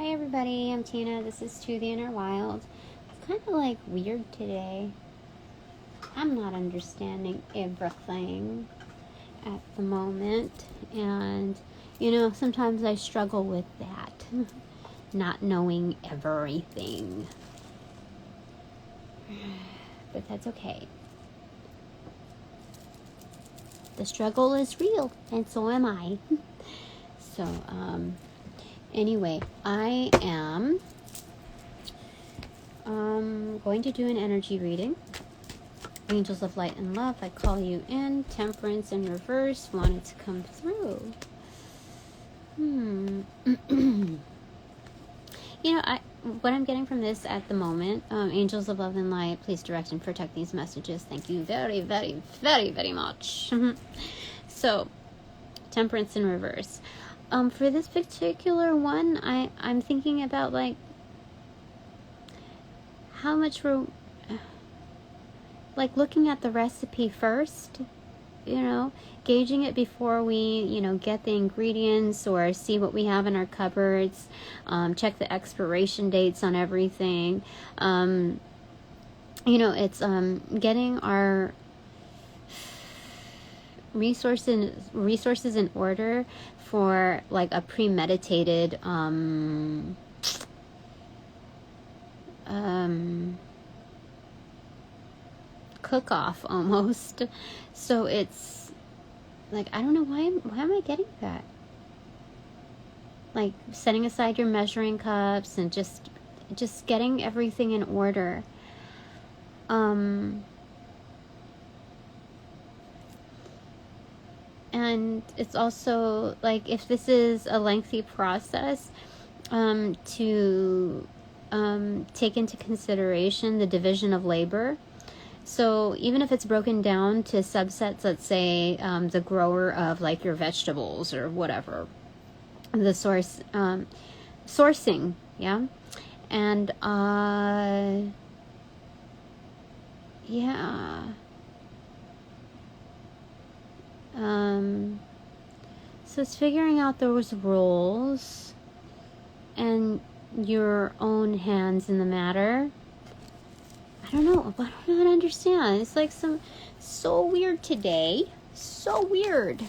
Hi everybody, I'm Tina. This is To the Inner Wild. It's kind of like weird today. I'm not understanding everything at the moment, and sometimes I struggle with that, not knowing everything. But that's okay. The struggle is real, and so am I. So, anyway, I am going to do an energy reading. Angels of light and love, I call you in. Temperance in reverse wanted to come through. What I'm getting from this at the moment, angels of love and light, please direct and protect these messages. Thank you very, very, very, very much. So, temperance in reverse. For this particular one, I'm thinking about like how much we're like looking at the recipe first, gauging it before we, get the ingredients or see what we have in our cupboards, check the expiration dates on everything. It's getting our resources in order for like a premeditated cook-off almost. So it's like, I don't know why am I getting that? Like setting aside your measuring cups and just getting everything in order. And it's also like, if this is a lengthy process, to take into consideration the division of labor. So even if it's broken down to subsets, let's say the grower of like your vegetables or whatever, the sourcing, yeah, and so it's figuring out those roles and your own hands in the matter. I don't know how to understand. It's like so weird today. So weird.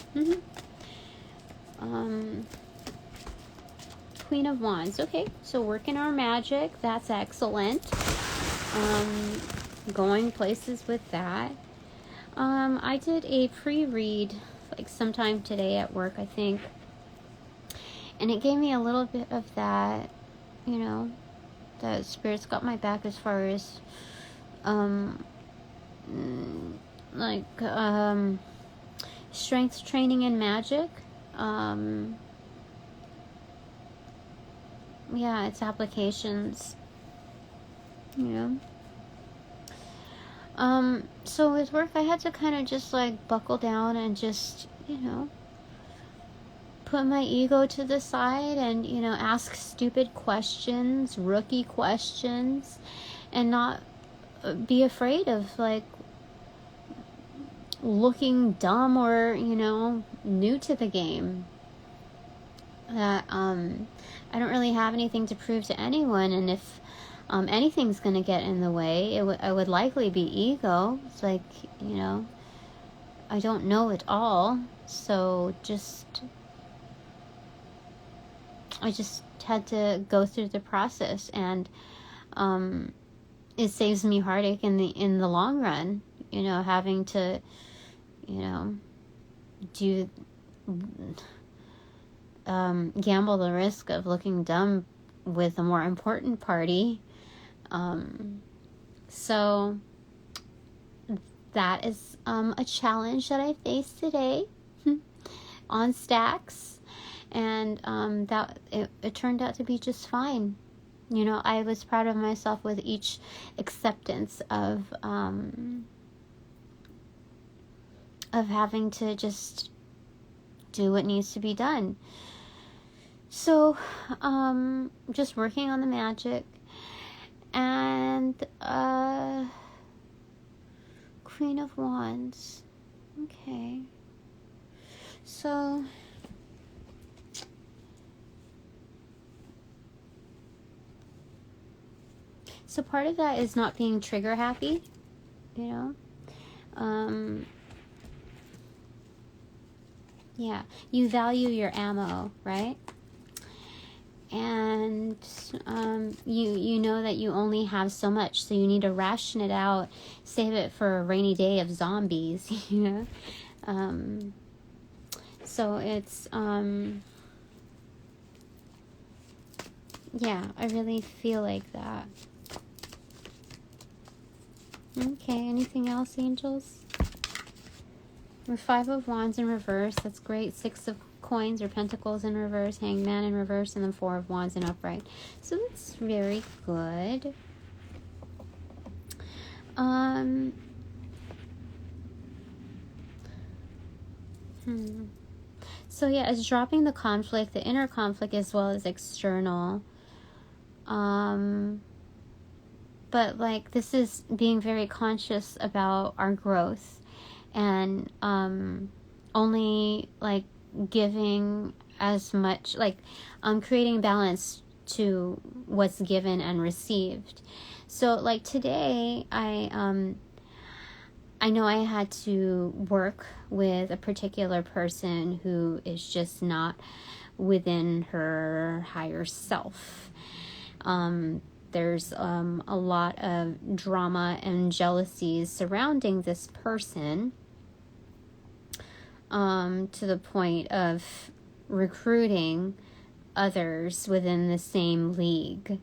Queen of Wands. Okay, so working our magic. That's excellent. Going places with that. I did a pre-read like sometime today at work, I think. And it gave me a little bit of that, that Spirit's got my back as far as strength training and magic. Its applications, so with work I had to kind of just like buckle down and just, put my ego to the side and, ask stupid questions, rookie questions, and not be afraid of like looking dumb or, new to the game. That I don't really have anything to prove to anyone, and if anything's going to get in the way, it would likely be ego. It's like, I don't know it all, so I just had to go through the process, and it saves me heartache in the long run, having to, do gamble the risk of looking dumb with a more important party. So that is a challenge that I faced today on stacks, and that it turned out to be just fine. I was proud of myself with each acceptance of having to just do what needs to be done. So, just working on the magic, and Queen of Wands. Okay. So So part of that is not being trigger happy, you know. Yeah, you value your ammo, right? And you know that you only have so much, so you need to ration it out, save it for a rainy day of zombies, you know. So it's yeah, I really feel like that. Okay, anything else, angels? We're 5 of Wands in reverse. That's great. 6 of Coins or Pentacles in reverse. Hangman in reverse. And then 4 of Wands in upright. So that's very good. So yeah, it's dropping the conflict, the inner conflict as well as external. But like, this is being very conscious about our growth. And only like giving as much, like creating balance to what's given and received. So like today I know I had to work with a particular person who is just not within her higher self. There's a lot of drama and jealousies surrounding this person, to the point of recruiting others within the same league.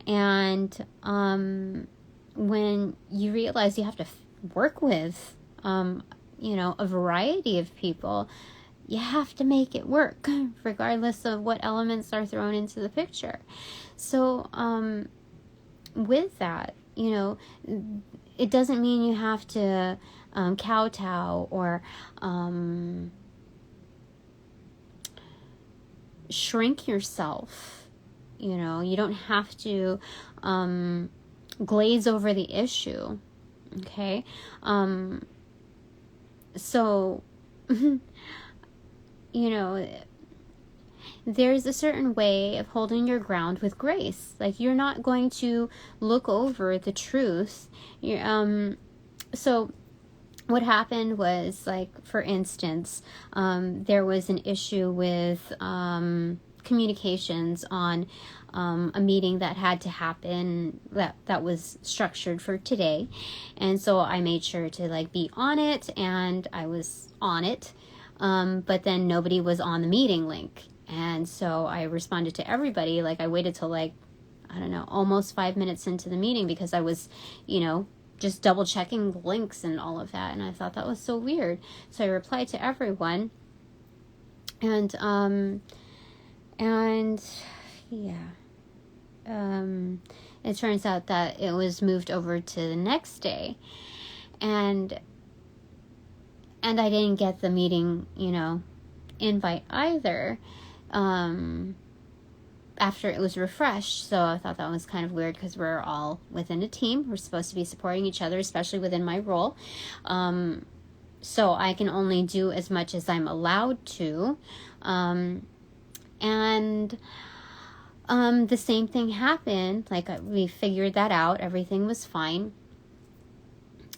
And when you realize you have to work with you know, a variety of people, you have to make it work regardless of what elements are thrown into the picture. So with that, you know, it doesn't mean you have to kowtow or shrink yourself. You know, you don't have to glaze over the issue. Okay? So, you know, there's a certain way of holding your ground with grace. Like, you're not going to look over the truth. So what happened was, like, for instance, there was an issue with communications on a meeting that had to happen that was structured for today. And so I made sure to like be on it, and I was on it. But then nobody was on the meeting link. And so I responded to everybody. Like, I waited till like, I don't know, almost 5 minutes into the meeting because I was, you know, just double checking the links and all of that. And I thought that was so weird. So I replied to everyone. And yeah. It turns out that it was moved over to the next day. And I didn't get the meeting, you know, invite either, after it was refreshed. So I thought that was kind of weird because we're all within a team. We're supposed to be supporting each other, especially within my role. So I can only do as much as I'm allowed to. And the same thing happened. Like, we figured that out. Everything was fine.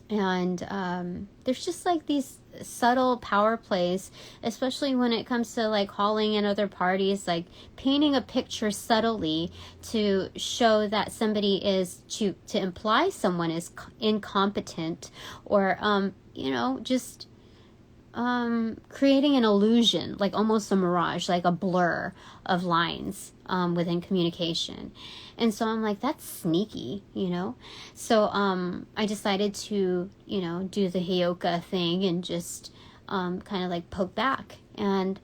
And there's just like these subtle power plays, especially when it comes to like calling in other parties, like painting a picture subtly to show that somebody is to imply someone is incompetent, or you know, just creating an illusion, like almost a mirage, like a blur of lines within communication. And so I'm like, that's sneaky, you know? So I decided to, you know, do the Hioka thing and just kind of like poke back. And,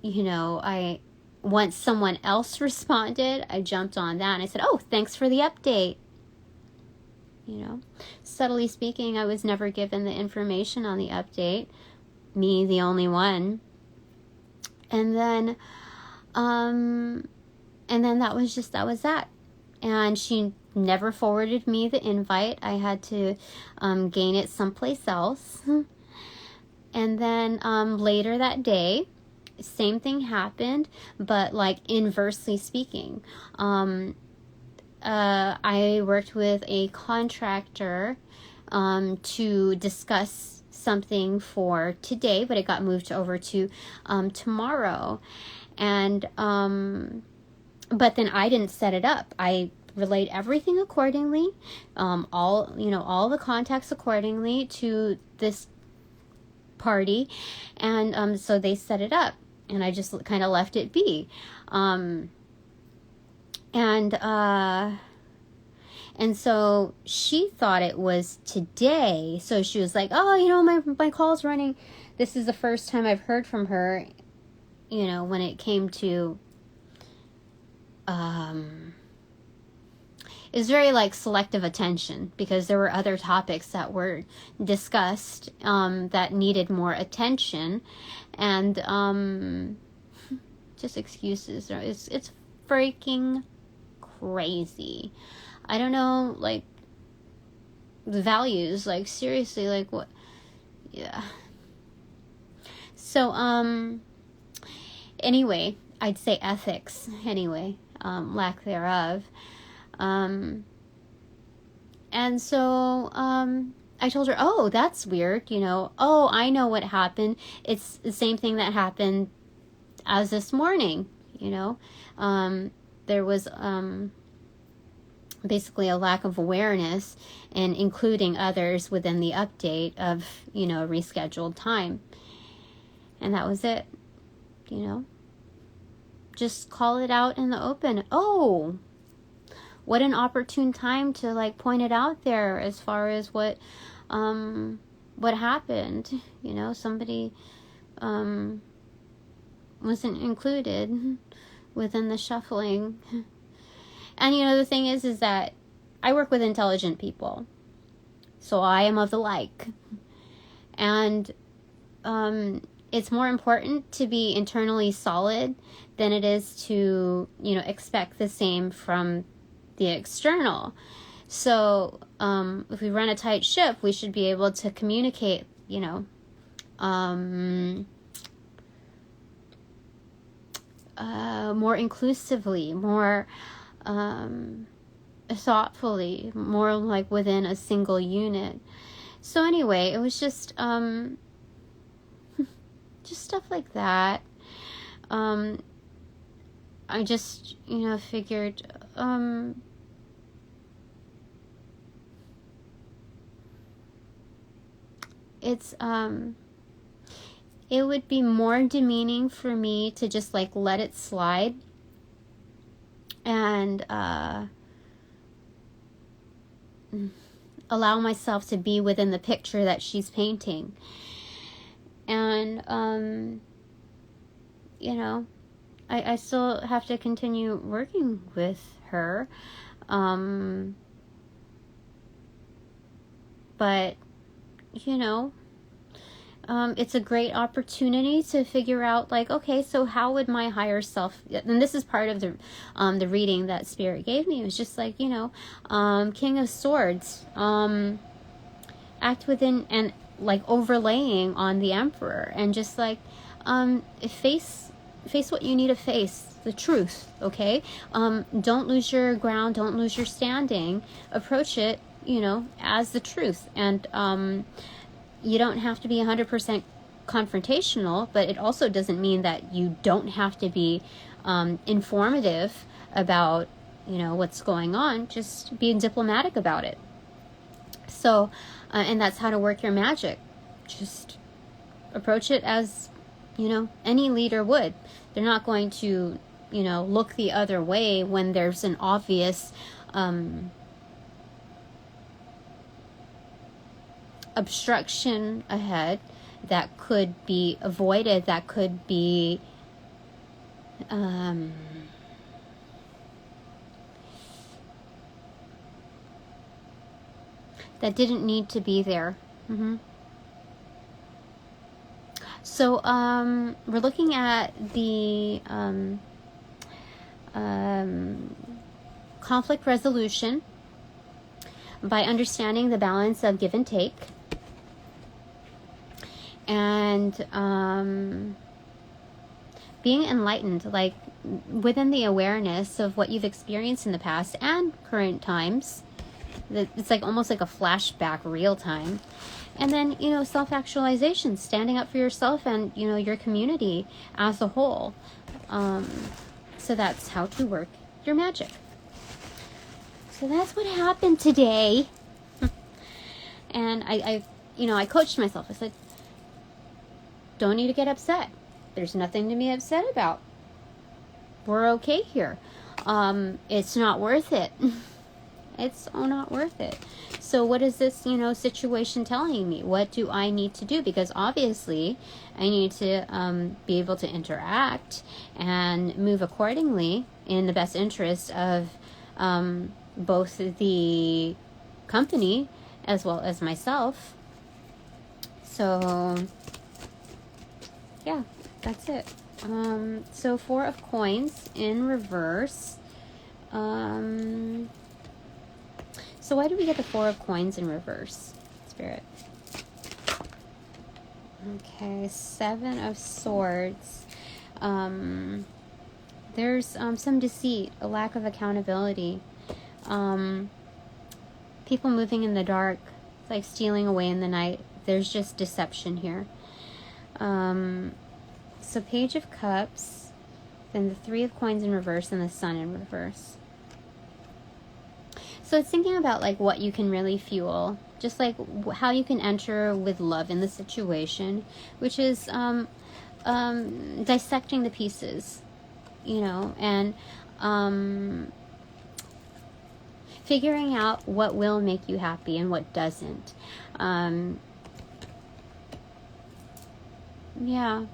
you know, once someone else responded, I jumped on that and I said, oh, thanks for the update. You know, subtly speaking, I was never given the information on the update. Me, the only one. And then that was that. And she never forwarded me the invite. I had to gain it someplace else. And then later that day, same thing happened, but like inversely speaking. I worked with a contractor to discuss something for today, but it got moved over to tomorrow. And but then I didn't set it up. I relayed everything accordingly, all the contacts accordingly to this party, and so they set it up, and I just kind of left it be. And so she thought it was today. So she was like, oh, my call's running. This is the first time I've heard from her, when it came to, it's very like selective attention, because there were other topics that were discussed, that needed more attention, and, just excuses. It's freaking crazy. I don't know, like, the values, like, seriously, like, what, yeah. So, anyway, I'd say ethics, anyway, lack thereof, and so, I told her, oh, that's weird, oh, I know what happened, it's the same thing that happened as this morning, there was, basically a lack of awareness and including others within the update of, rescheduled time. And that was it, just call it out in the open. Oh, what an opportune time to like point it out there as far as what happened, somebody, wasn't included within the shuffling. And, the thing is that I work with intelligent people. So I am of the like. And it's more important to be internally solid than it is to, expect the same from the external. So if we run a tight ship, we should be able to communicate, more inclusively, more thoughtfully, more like within a single unit. So anyway, it was just stuff like that. I just figured it's it would be more demeaning for me to just like let it slide and allow myself to be within the picture that she's painting. And I still have to continue working with her, but it's a great opportunity to figure out, like, okay, so how would my higher self, and this is part of the reading that Spirit gave me. It was just like, King of Swords, act within, and like overlaying on the Emperor, and just like, face what you need to face, the truth, okay? Don't lose your ground, don't lose your standing, approach it, as the truth, and, you don't have to be 100% confrontational, but it also doesn't mean that you don't have to be informative about, what's going on. Just being diplomatic about it. So, and that's how to work your magic. Just approach it as, any leader would. They're not going to, look the other way when there's an obvious obstruction ahead that could be avoided, that could be that didn't need to be there. So we're looking at the conflict resolution by understanding the balance of give and take. And being enlightened, like within the awareness of what you've experienced in the past and current times. It's like almost like a flashback, real time. And then, you know, self-actualization, standing up for yourself and, you know, your community as a whole. So that's how to work your magic. So that's what happened today. And I coached myself. I said, don't need to get upset. There's nothing to be upset about. We're okay here. It's not worth it. It's not worth it. So what is this, you know, situation telling me? What do I need to do? Because obviously I need to be able to interact and move accordingly in the best interest of both the company as well as myself. So yeah, that's it. So 4 of coins in reverse. So why do we get the 4 of coins in reverse, Spirit? Okay, 7 of swords. There's some deceit, a lack of accountability. People moving in the dark, like stealing away in the night. There's just deception here. So Page of Cups, then the 3 of coins in reverse, and the Sun in reverse. So it's thinking about like what you can really fuel, just like how you can enter with love in the situation, which is dissecting the pieces, you know, and figuring out what will make you happy and what doesn't. Yeah.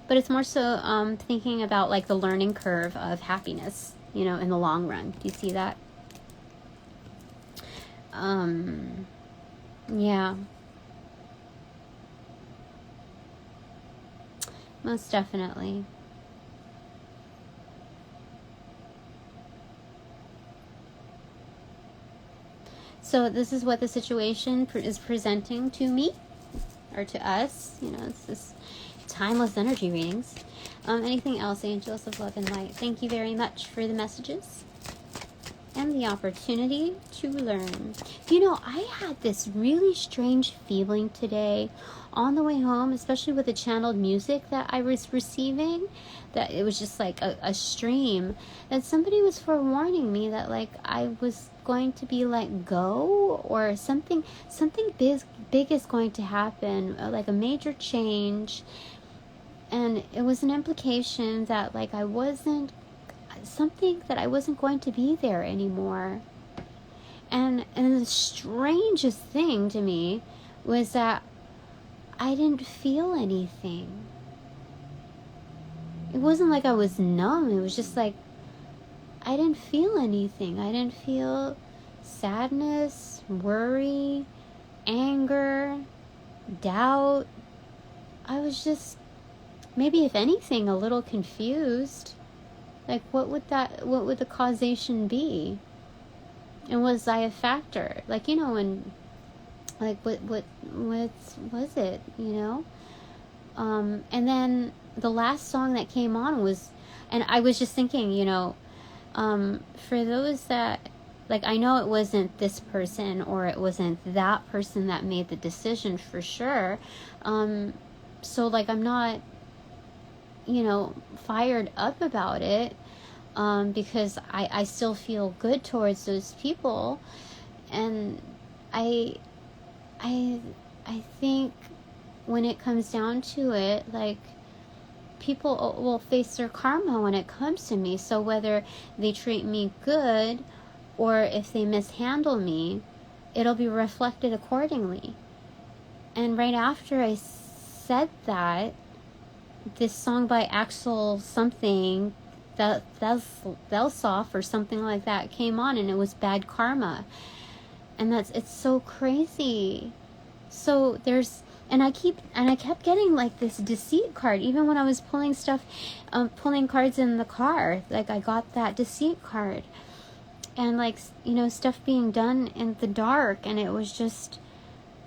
But it's more so thinking about like the learning curve of happiness, you know, in the long run. Do you see that? Yeah. Most definitely. So this is what the situation is presenting to me, or to us. You know, it's this timeless energy readings. Anything else, angels of love and light? Thank you very much for the messages and the opportunity to learn. You know, I had this really strange feeling today on the way home, especially with the channeled music that I was receiving, that it was just like a stream, that somebody was forewarning me that like I was going to be let go, or something big is going to happen, like a major change. And it was an implication that like I wasn't going to be there anymore. And the strangest thing to me was that I didn't feel anything. It wasn't like I was numb. It was just like I didn't feel anything. I didn't feel sadness, worry, anger, doubt. I was just, maybe if anything, a little confused. Like what would the causation be? And was I a factor? Like, you know, when like what was it, you know? And then the last song that came on was, and I was just thinking, you know, for those that, like, I know it wasn't this person or it wasn't that person that made the decision for sure. So like I'm not, you know, fired up about it, because I still feel good towards those people. And I think when it comes down to it, like, people will face their karma when it comes to me. So whether they treat me good or if they mishandle me, it'll be reflected accordingly. And right after I said that, this song by Axel something, Velsoff or something like that, came on, and it was Bad Karma. And it's so crazy. So there's, and I kept getting like this deceit card, even when I was pulling cards in the car. Like I got that deceit card, and like, you know, stuff being done in the dark, and it was just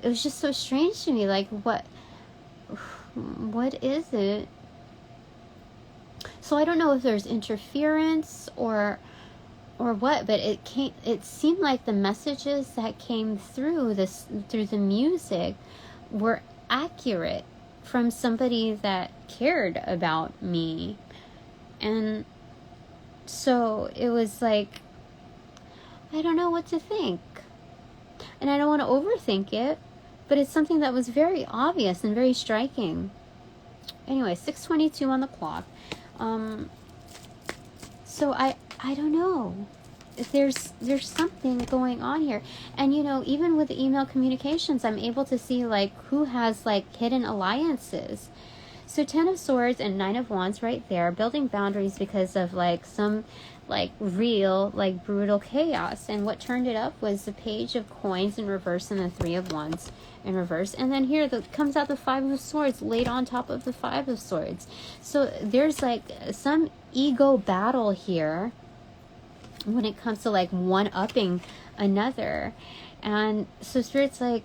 so strange to me. Like, what what is it? So I don't know if there's interference or what, but it seemed like the messages that came through the music were accurate from somebody that cared about me. And so it was like, I don't know what to think. And I don't want to overthink it, but it's something that was very obvious and very striking. Anyway, 6:22 on the clock. So I don't know. There's something going on here. And even with the email communications, I'm able to see like who has like hidden alliances. So 10 of Swords and 9 of Wands right there, building boundaries because of like some like real like brutal chaos. And what turned it up was the Page of Coins in reverse and the 3 of Wands in reverse. And then here comes out the 5 of Swords laid on top of the 5 of Swords. So there's like some ego battle here when it comes to like one-upping another. And so Spirit's like,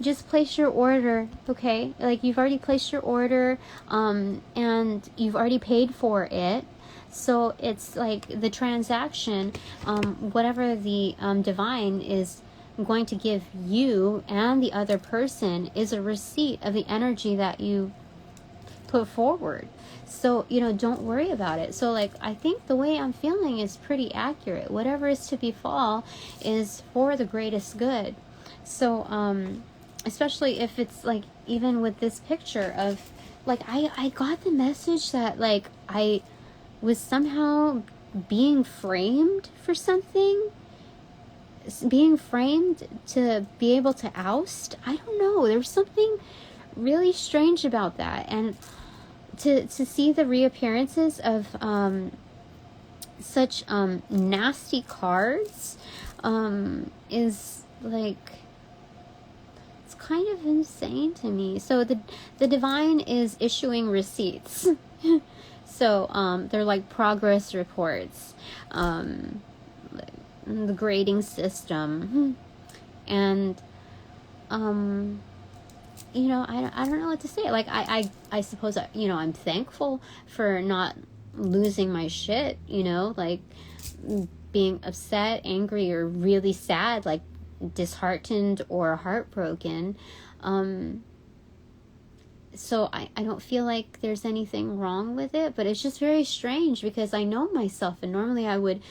just place your order, okay? Like you've already placed your order, and you've already paid for it. So it's like the transaction, whatever the divine is going to give you and the other person is a receipt of the energy that you put forward. So, don't worry about it. So, like, I think the way I'm feeling is pretty accurate. Whatever is to befall is for the greatest good. So, especially if it's, like, even with this picture of, like, I got the message that, like, I was somehow being framed for something. Being framed to be able to oust. I don't know. There's something really strange about that. And to see the reappearances of such nasty cards is like, it's kind of insane to me. So the divine is issuing receipts. So they're like progress reports, the grading system, and I don't know what to say. Like, I suppose, I'm thankful for not losing my shit, like being upset, angry, or really sad, like disheartened or heartbroken. So I don't feel like there's anything wrong with it, but it's just very strange because I know myself, and normally I would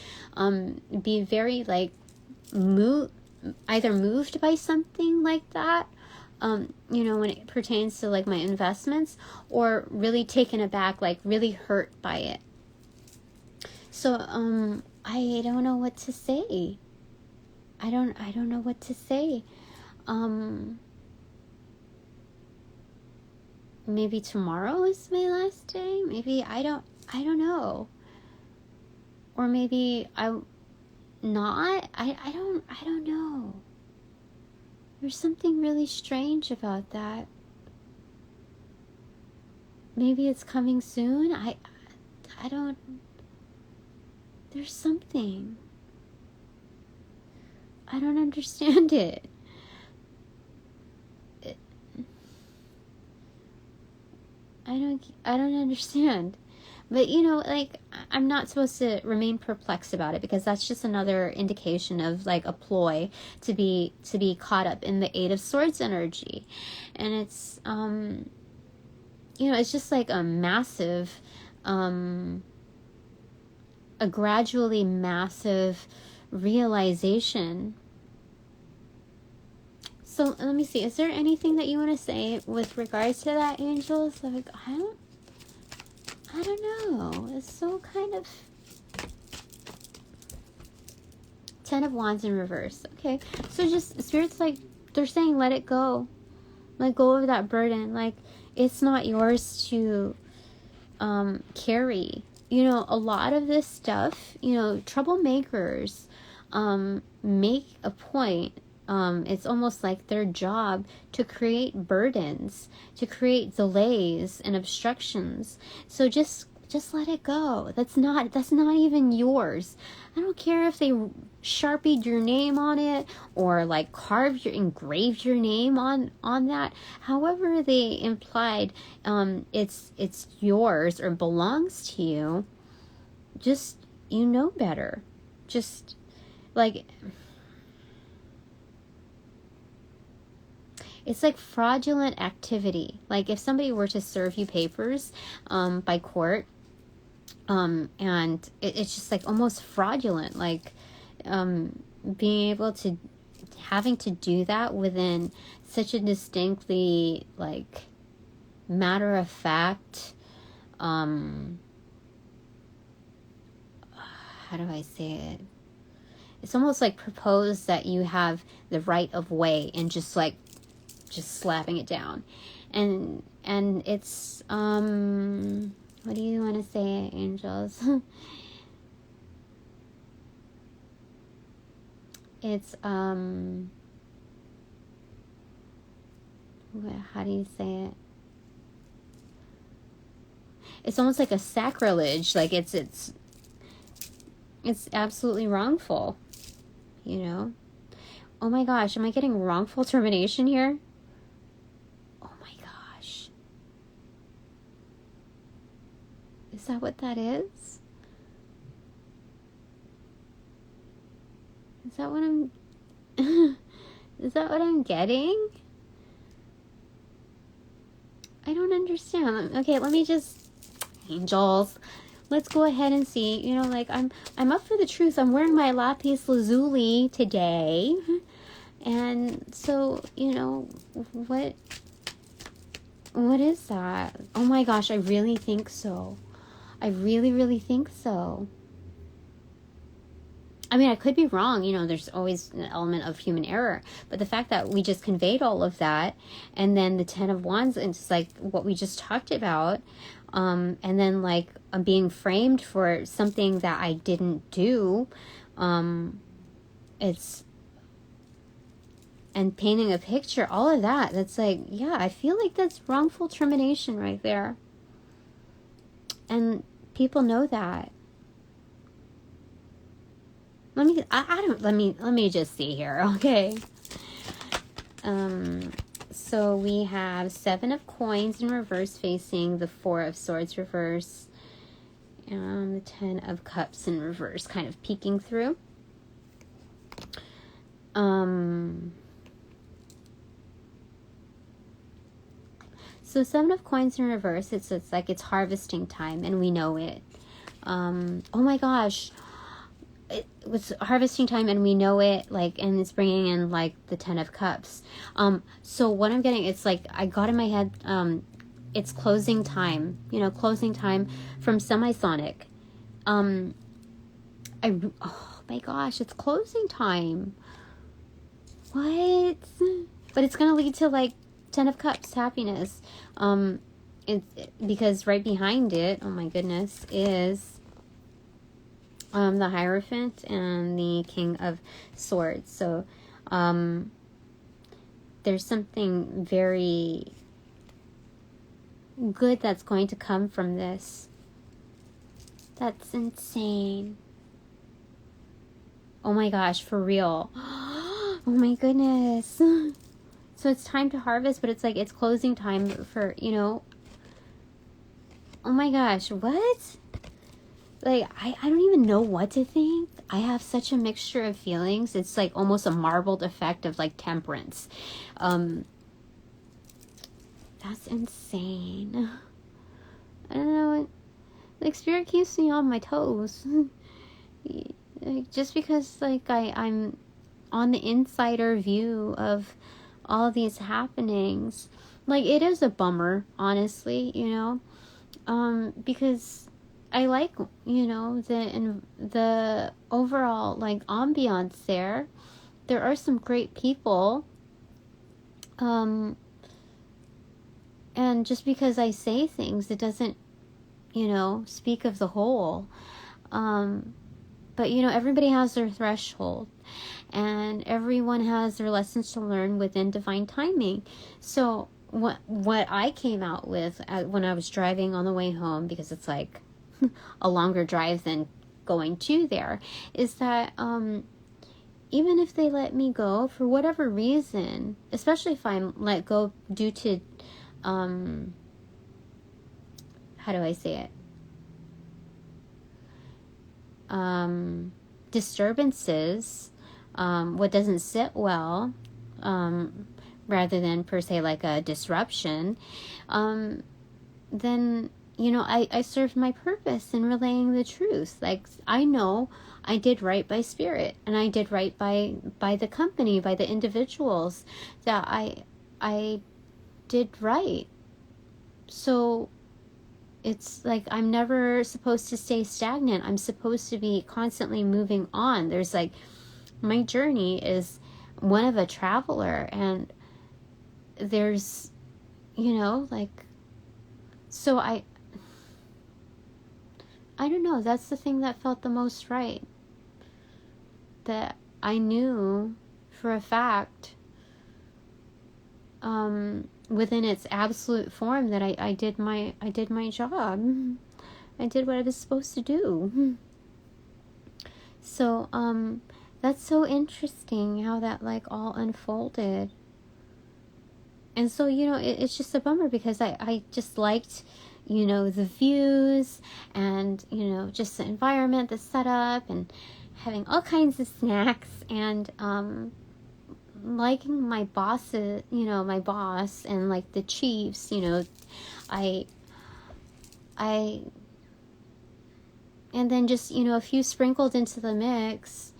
be very like either moved by something like that, when it pertains to like my investments, or really taken aback, like really hurt by it. So I don't know what to say. I don't know what to say. Maybe tomorrow is my last day. Maybe I don't know. Or maybe I'm not. I don't know. There's something really strange about that. Maybe it's coming soon. I don't. There's something. I don't understand it. I don't understand. But like, I'm not supposed to remain perplexed about it, because that's just another indication of like a ploy to be caught up in the 8 of Swords energy. And it's it's just like a massive a gradually massive realization. So let me see, is there anything that you want to say with regards to that, angels? Like, I don't know. It's so kind of... 10 of Wands in reverse. Okay. So just, Spirit's like, they're saying let it go. Let go of that burden. Like, it's not yours to carry. A lot of this stuff, troublemakers make a point. It's almost like their job to create burdens, to create delays and obstructions. So just Just let it go. That's not even yours. I don't care if they sharpied your name on it or like engraved your name on that. However they implied it's yours or belongs to you. Just, you know better. Just like, it's like fraudulent activity. Like if somebody were to serve you papers by court, and it's just like almost fraudulent, like being able to, having to do that within such a distinctly like matter of fact, how do I say it? It's almost like propose that you have the right of way and just slapping it down. And it's, what do you want to say, angels? It's, how do you say it? It's almost like a sacrilege. Like it's absolutely wrongful, you know? Oh my gosh, am I getting wrongful termination here? Oh my gosh. Is that what that is? Is that what I'm is that what I'm getting? I don't understand. Okay, let me just, angels, let's go ahead and see. You know, like I'm up for the truth. I'm wearing my lapis lazuli today. And so, you know, what is that? Oh my gosh, I really think so. I really, really think so. I mean, I could be wrong. You know, there's always an element of human error. But the fact that we just conveyed all of that, and then the 10 of Wands, and it's like what we just talked about, and then like I'm being framed for something that I didn't do, it's, and painting a picture, all of that, that's like, yeah, I feel like that's wrongful termination right there. And people know that. Let me just see here, okay? So we have 7 of Coins in reverse facing the 4 of Swords reverse, and the 10 of Cups in reverse kind of peeking through. So 7 of Coins in reverse, it's like it's harvesting time, and we know it. Oh my gosh. It was harvesting time, and we know it, like, and it's bringing in like the 10 of Cups. So what I'm getting, it's like I got in my head, it's closing time, you know, closing time from Semisonic. Oh my gosh, it's closing time. What? But it's gonna lead to like 10 of Cups, happiness. Because right behind it, oh my goodness, is the Hierophant and the King of Swords. So there's something very good that's going to come from this. That's insane. Oh my gosh, for real. Oh my goodness. So it's time to harvest, but it's like it's closing time for, you know. Oh my gosh, what? Like, I don't even know what to think. I have such a mixture of feelings. It's like almost a marbled effect of like Temperance. That's insane. I don't know. Like, Spirit keeps me on my toes. Like, just because like I'm on the insider view of all of these happenings. Like, it is a bummer, honestly, you know. Because I like, you know, the overall like ambiance there. There are some great people. And just because I say things, it doesn't, you know, speak of the whole. But you know, everybody has their threshold, and everyone has their lessons to learn within divine timing. So what I came out with when I was driving on the way home, because it's like a longer drive than going to there, is that even if they let me go for whatever reason, especially if I'm let go due to how do I say it, disturbances, what doesn't sit well, rather than per se like a disruption, then, you know, I served my purpose in relaying the truth. Like, I know I did right by spirit, and I did right by the company, by the individuals, that I did right. So it's like I'm never supposed to stay stagnant. I'm supposed to be constantly moving on. There's like, my journey is one of a traveler, and there's, you know, like, so I don't know, that's the thing that felt the most right. That I knew for a fact, within its absolute form, that I did my job. I did what I was supposed to do. So, that's so interesting how that like all unfolded. And so, you know, it's just a bummer because I just liked, you know, the views and, you know, just the environment, the setup, and having all kinds of snacks, and liking my bosses, you know, my boss, and like the chiefs, you know, I and then just, you know, a few sprinkled into the mix,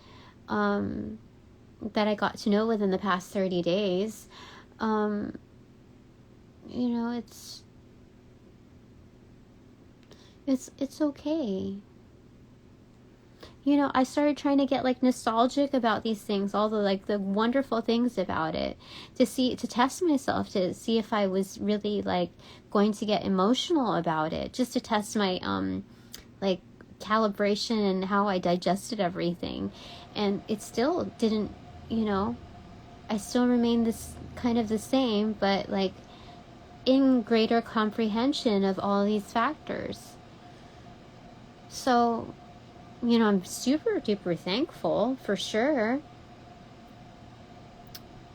that I got to know within the past 30 days. You know, it's okay. You know, I started trying to get like nostalgic about these things, all the like the wonderful things about it, to test myself, to see if I was really like going to get emotional about it, just to test my like calibration and how I digested everything. And it still didn't, you know, I still remain this kind of the same, but like in greater comprehension of all these factors. So, you know, I'm super duper thankful for sure.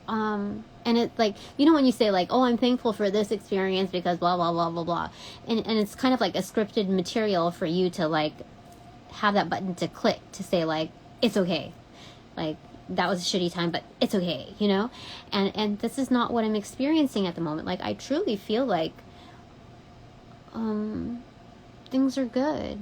And it like, you know, when you say like, oh, I'm thankful for this experience because blah blah blah blah blah, and it's kind of like a scripted material for you to like have that button to click to say like, it's okay, like that was a shitty time, but it's okay, you know. And this is not what I'm experiencing at the moment. Like, I truly feel like things are good,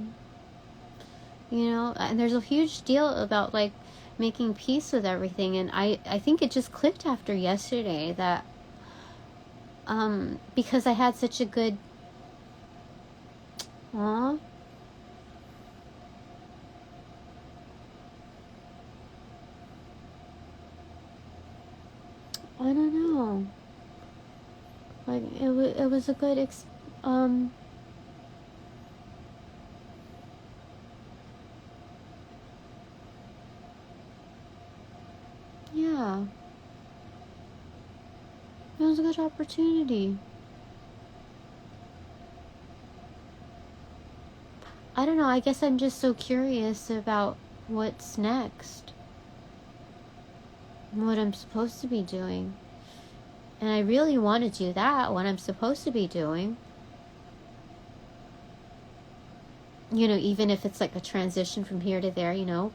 you know. And there's a huge deal about like making peace with everything. And I think it just clicked after yesterday that because I had such a good I don't know, like it was a good yeah, it was a good opportunity. I don't know, I guess I'm just so curious about what's next, what I'm supposed to be doing. And I really want to do that, what I'm supposed to be doing. You know, even if it's like a transition from here to there, you know.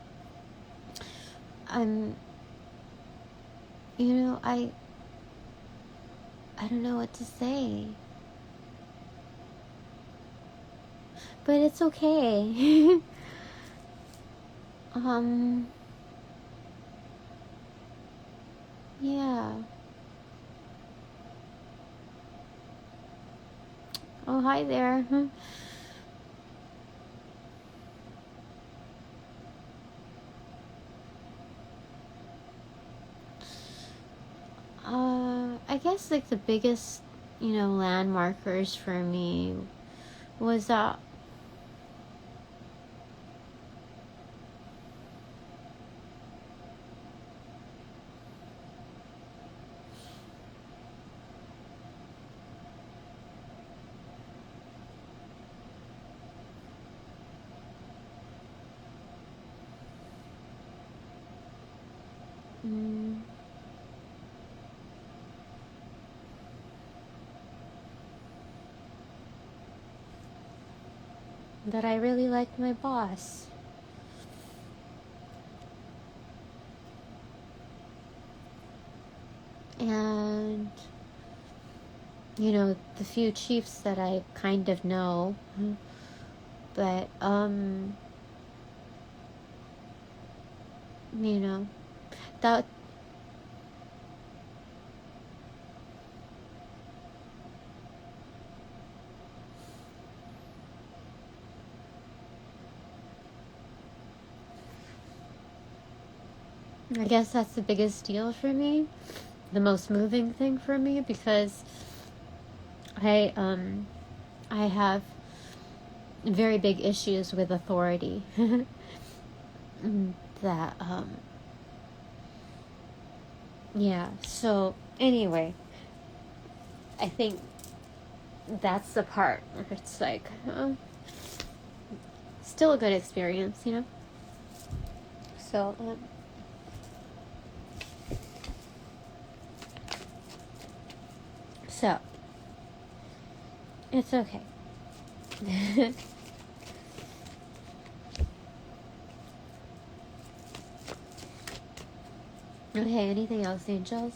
You know, I don't know what to say. But it's okay. Yeah. Oh, hi there. I guess like the biggest, you know, landmarkers for me was that that I really like my boss. And, you know, the few chiefs that I kind of know, but, you know, that, I guess that's the biggest deal for me, the most moving thing for me, because I have very big issues with authority. That, yeah, so anyway, I think that's the part where it's like, still a good experience, you know? So, so, it's okay. Okay, anything else, angels?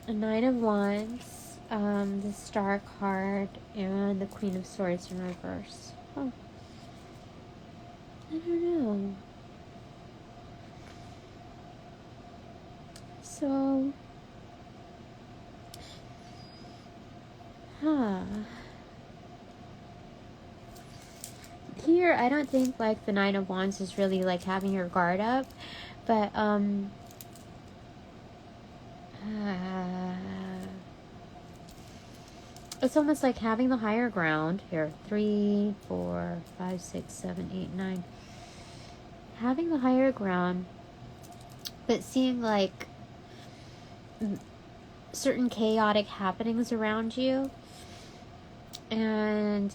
A Nine of Wands, the Star card, and the Queen of Swords in reverse. Oh. I don't know. So, here, I don't think, like, the Nine of Wands is really, like, having your guard up, but, it's almost like having the higher ground. Here, 3, 4, 5, 6, 7, 8, 9. Having the higher ground, but seeing, like, certain chaotic happenings around you, and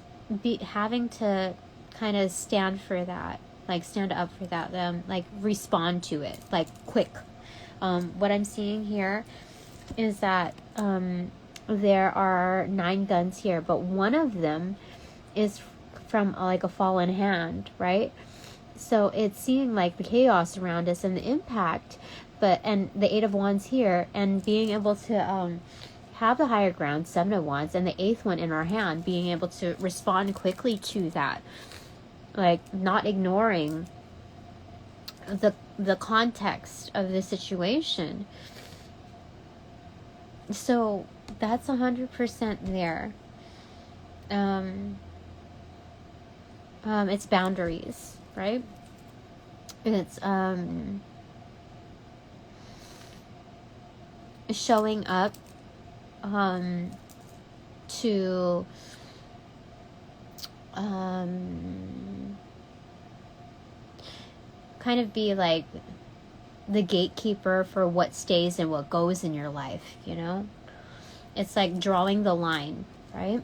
having to kind of stand for that, like stand up for that, like respond to it, like quick. What I'm seeing here is that there are 9 guns here, but one of them is from like a fallen hand, right? So it's seeing like the chaos around us and the impact, and the 8 of Wands here, and being able to have the higher ground, 7 of Wands, and the 8th one in our hand, being able to respond quickly to that, like not ignoring the context of the situation. So that's 100% there. It's boundaries, right? It's showing up to kind of be like the gatekeeper for what stays and what goes in your life, you know? It's like drawing the line, right?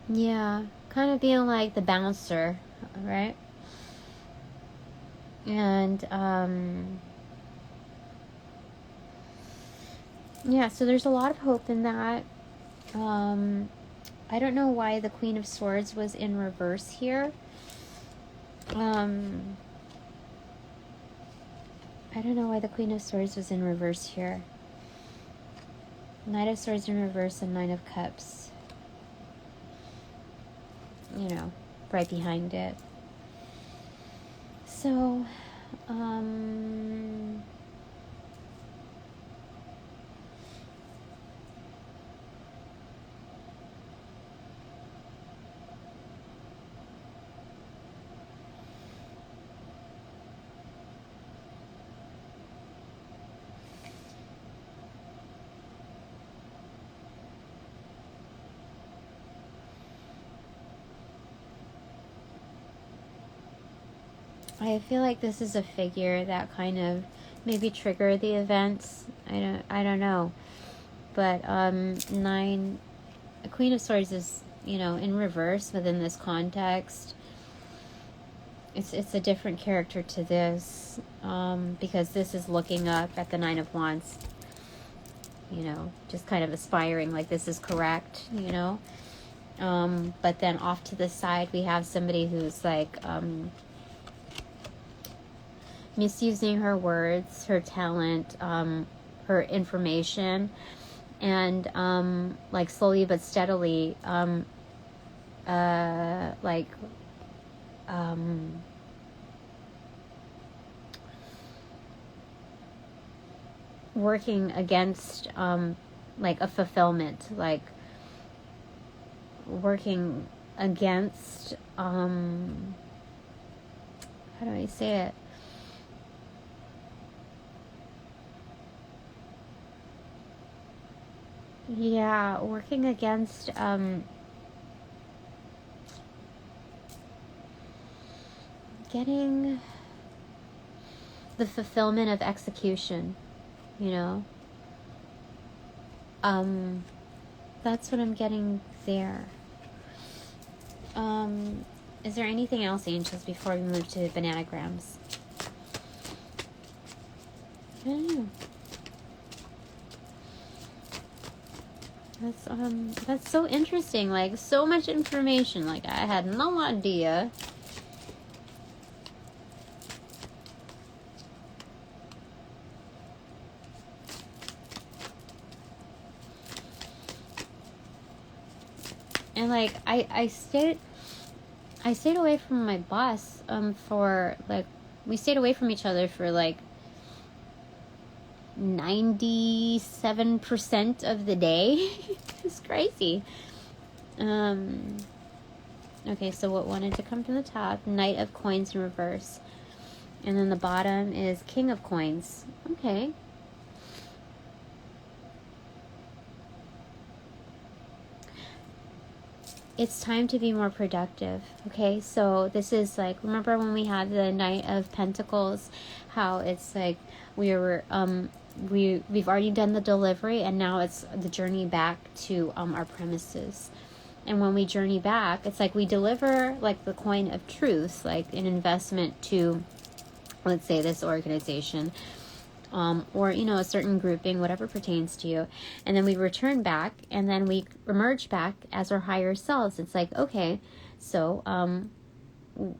Yeah, kind of being like the bouncer, right? And yeah, so there's a lot of hope in that. I don't know why the Queen of Swords was in reverse here. I don't know why the Queen of Swords was in reverse here. Knight of Swords in reverse and 9 of Cups. You know, right behind it. So, I feel like this is a figure that kind of maybe trigger the events. I don't know. But Queen of Swords is, you know, in reverse within this context. It's a different character to this, because this is looking up at the 9 of Wands. you know, just kind of aspiring like this is correct, you know. But then off to the side we have somebody who's like misusing her words, her talent, her information, and like slowly but steadily working against like a fulfillment, like working against how do I say it? Yeah, working against getting the fulfillment of execution, you know. That's what I'm getting there. Is there anything else, angels, before we move to bananagrams? I don't know. That's so interesting. Like, so much information. Like, I had no idea. And like, I stayed away from my boss for like, we stayed away from each other for like 97% of the day. It's crazy. Okay, so what wanted to come from the top? Knight of Coins in reverse. And then the bottom is King of Coins. Okay. It's time to be more productive. Okay, so this is like, remember when we had the Knight of Pentacles, how it's like we were we've already done the delivery, and now it's the journey back to our premises. And when we journey back, it's like we deliver like the coin of truth, like an investment to, let's say, this organization, or, you know, a certain grouping, whatever pertains to you. And then we return back, and then we emerge back as our higher selves. It's like, okay, so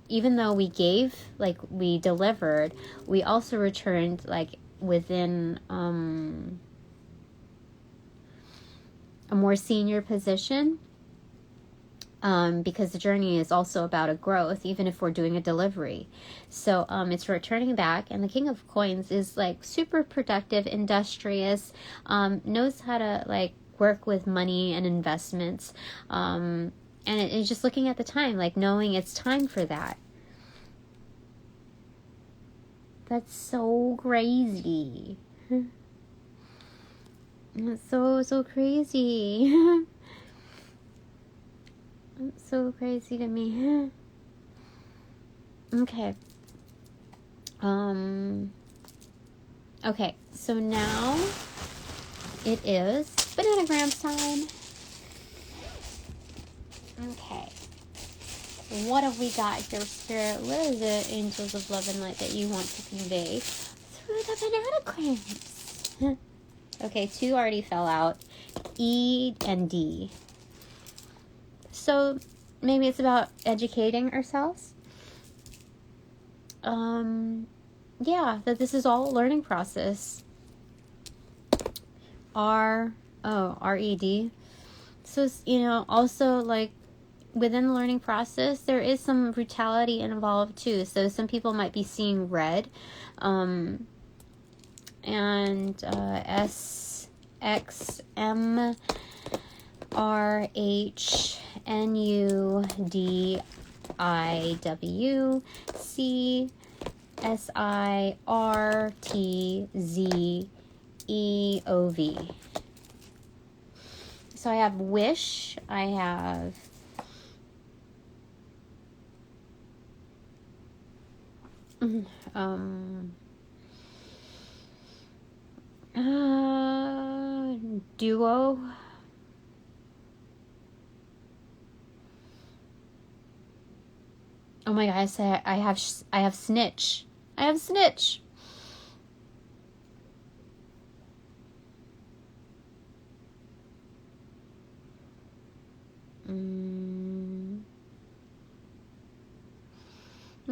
even though we gave, like we delivered, we also returned like within a more senior position, because the journey is also about a growth, even if we're doing a delivery. So it's returning back, and the King of Coins is like super productive, industrious, knows how to like work with money and investments, and it's just looking at the time, like knowing it's time for that. That's so crazy. That's so crazy. It's so crazy to me. Okay. Okay, so now it is bananagrams time. Okay. What have we got here, Spirit? What is it, angels of love and light, that you want to convey through the bananagrams? Okay, 2 already fell out. E and D. So maybe it's about educating ourselves. Yeah, that this is all a learning process. R-E-D. So, you know, also like within the learning process, there is some brutality involved too. So some people might be seeing red. And SXMRHNUDIWCSIRTZEOV. So I have wish, I have duo. Oh my gosh, I have snitch. I have snitch.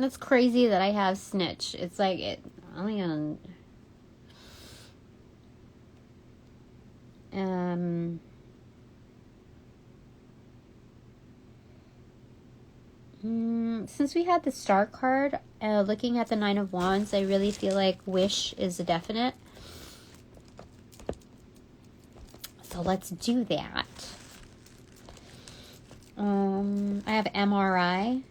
That's crazy that I have snitch. It's like it only on since we had the star card, looking at the Nine of Wands, I really feel like wish is a definite. So let's do that. I have MRI.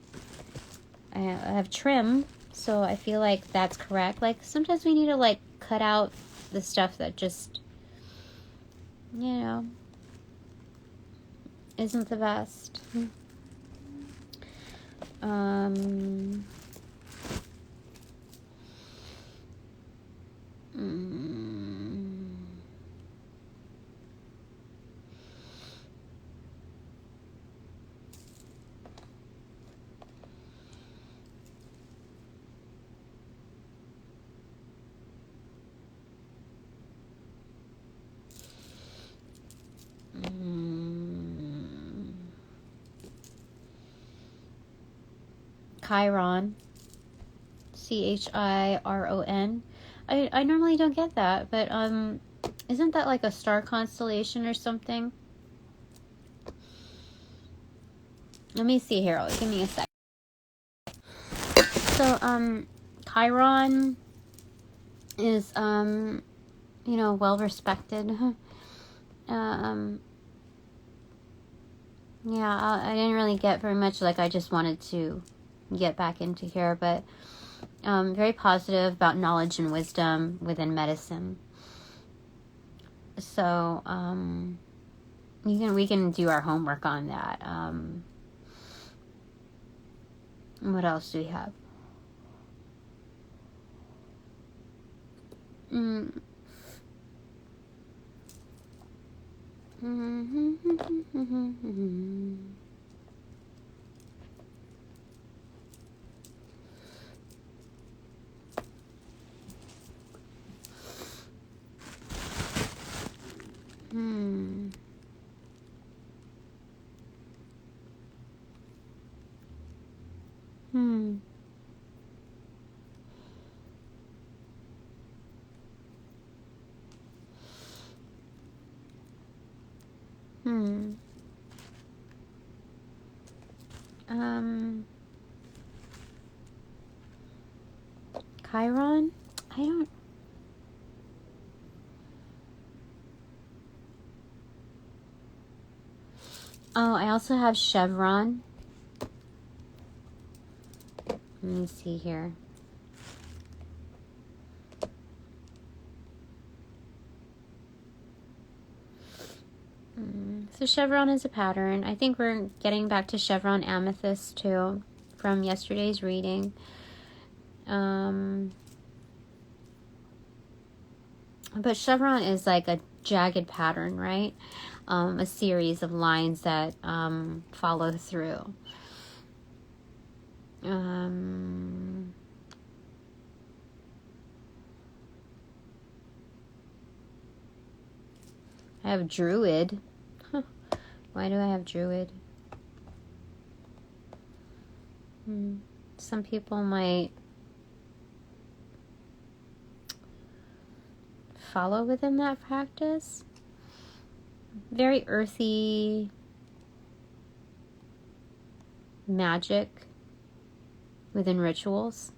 I have trim, so I feel like that's correct. Like, sometimes we need to, like, cut out the stuff that just, you know, isn't the best. Chiron. Chiron. I normally don't get that, but isn't that like a star constellation or something? Let me see here. Give me a sec. So Chiron is you know, well respected. Yeah, I didn't really get very much. Like, I just wanted to get back into here, but very positive about knowledge and wisdom within medicine. So we can do our homework on that. What else do we have? Chiron? I don't... Oh, I also have chevron. Let me see here. So chevron is a pattern. I think we're getting back to chevron amethyst too from yesterday's reading. But chevron is like a jagged pattern, right? A series of lines that follow through. I have druid. Huh. Why do I have druid? Some people might follow within that practice. Very earthy magic within rituals.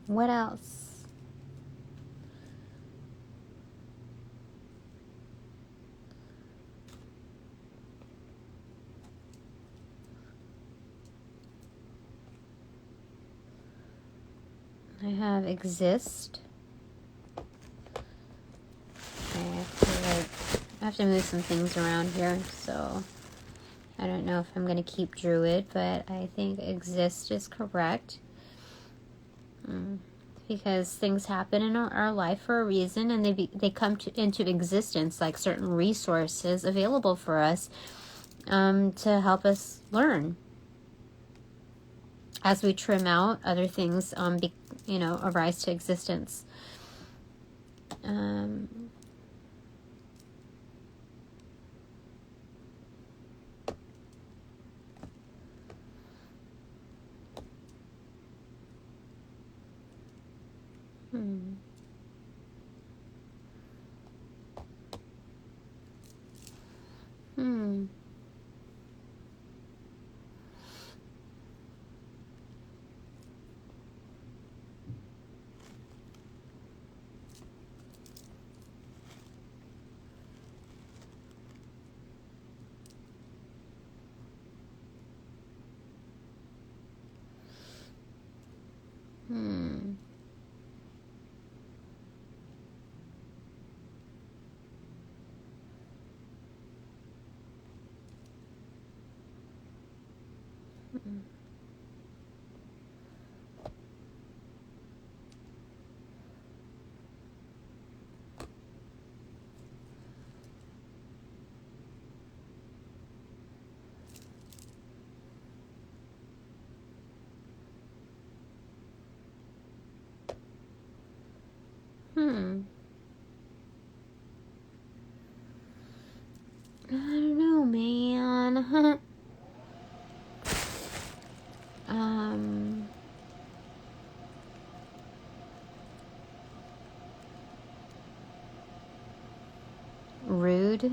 What else? I have exist. I have to move some things around here, so I don't know if I'm going to keep druid, but I think exist is correct. Because things happen in our life for a reason, and they come into existence, like certain resources available for us to help us learn. as we trim out, other things, arise to existence. I don't know, man. Rude.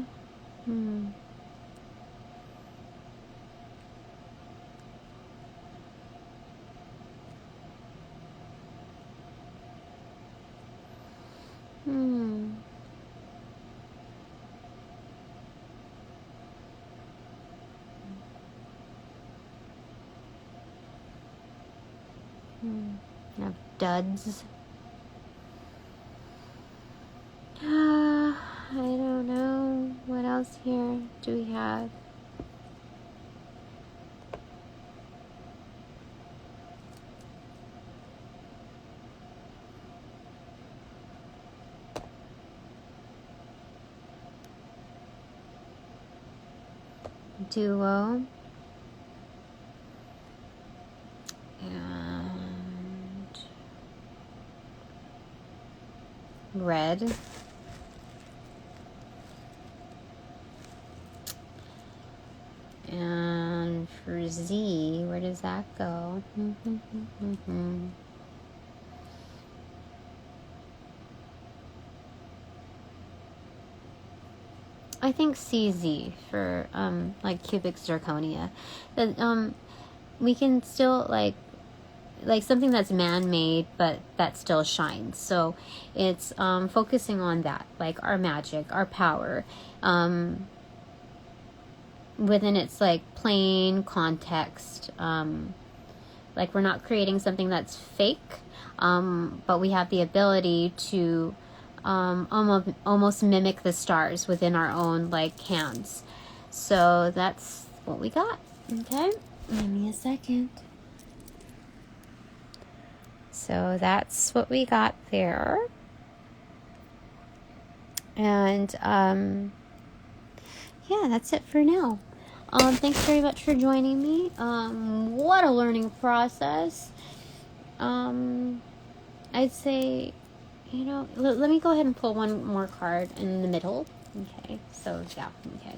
Have duds. I don't know. What else here do we have? Duo. And red. And for Z, where does that go? I think CZ for like cubic zirconia. That we can still like something that's man-made but that still shines. So it's focusing on that, like our magic, our power, within its like plain context. Like we're not creating something that's fake, but we have the ability to almost mimic the stars within our own like hands. So that's what we got. Okay, give me a second. So that's what we got there. And yeah, that's it for now. Thanks very much for joining me. What a learning process. I'd say, let me go ahead and pull one more card in the middle. Okay, so yeah, okay.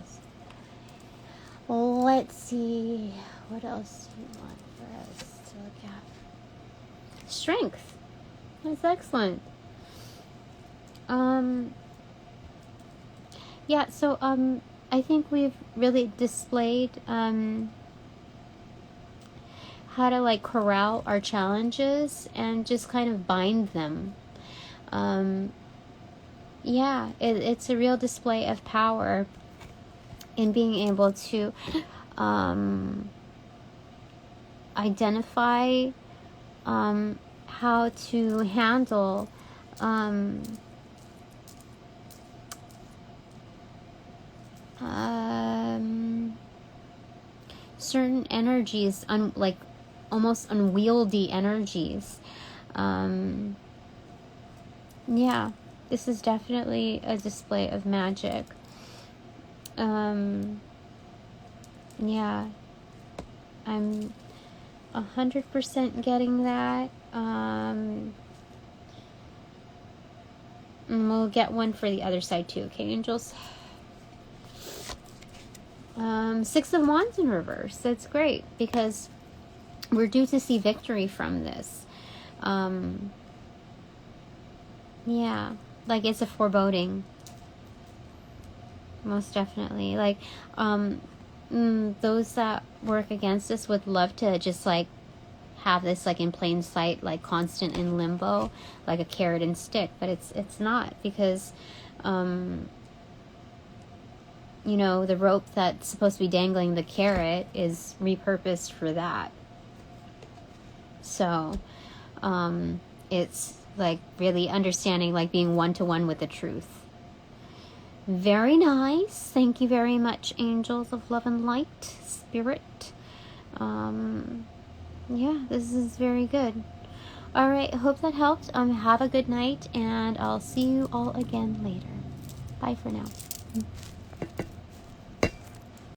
Let's see. What else do you want for us to look at? Strength. That's excellent. Yeah, so I think we've really displayed how to like corral our challenges and just kind of bind them. Yeah, it's a real display of power in being able to identify how to handle certain energies, like almost unwieldy energies. Yeah, this is definitely a display of magic. Yeah, I'm 100% getting that. And we'll get one for the other side too, okay, angels? Six of Wands in reverse. That's great because we're due to see victory from this. Yeah, like it's a foreboding. Most definitely. Like, those that work against us would love to just like have this like in plain sight, like constant in limbo, like a carrot and stick, but it's not, because you know, the rope that's supposed to be dangling the carrot is repurposed for that. So it's like really understanding, like being one-to-one with the truth. Very nice. Thank you very much, angels of love and light, spirit. Yeah, this is very good. All right, I hope that helped. Have a good night, and I'll see you all again later. Bye for now.